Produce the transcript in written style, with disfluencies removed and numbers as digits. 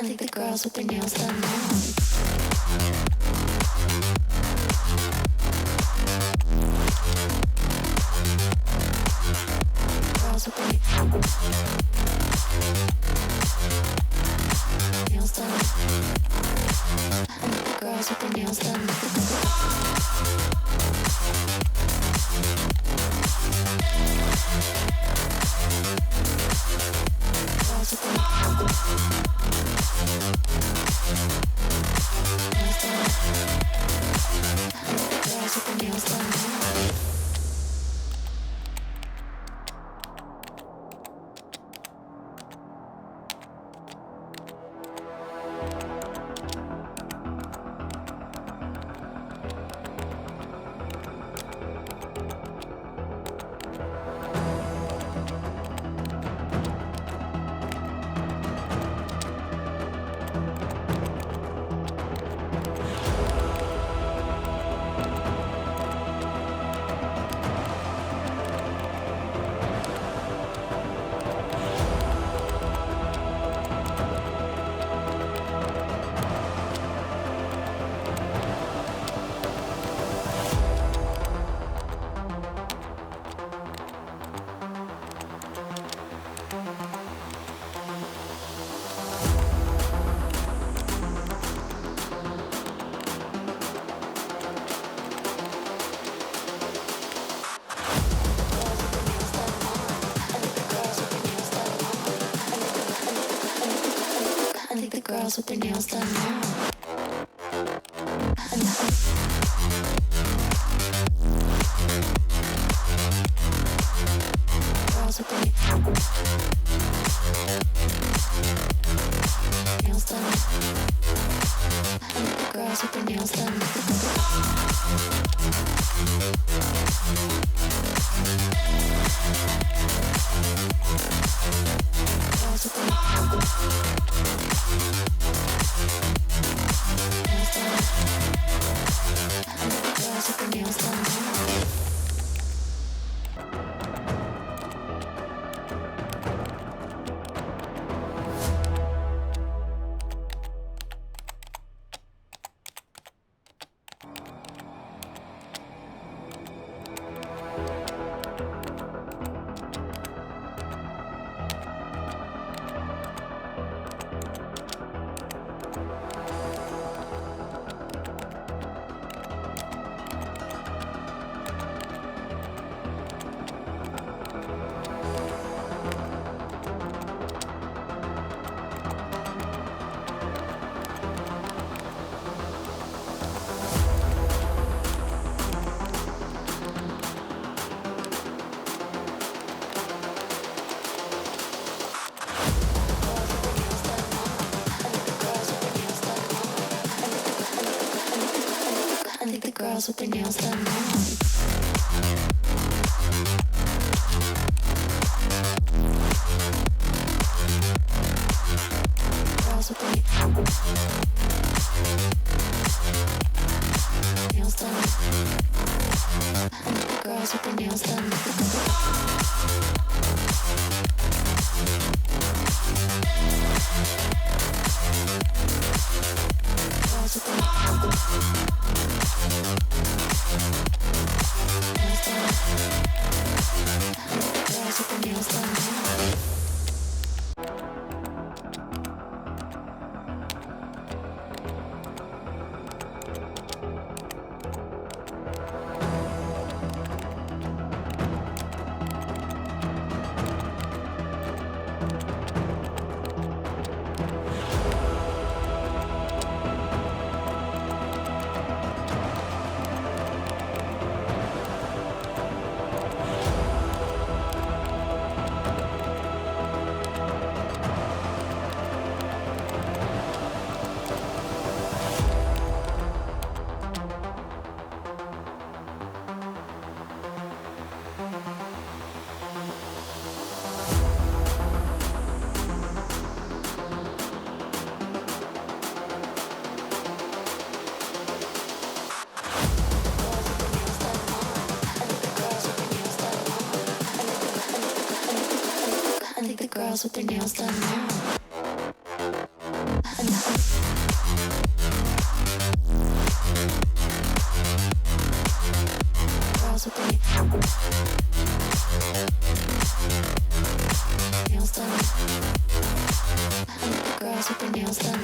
I think the girls with their nails done now. Girls with their nails done. I think the girls with their nails done. Girls with their nails done. Girls with their nails done now. Girls with their nails done. I think the girls with their nails done. Girls with their nails done. I think the girls with their nails done now. Girls with their nails done. I think the girls with their nails done. Girls with their nails done now. I think the girls with their nails done now. Girls with the nails done. Girls with their nails done.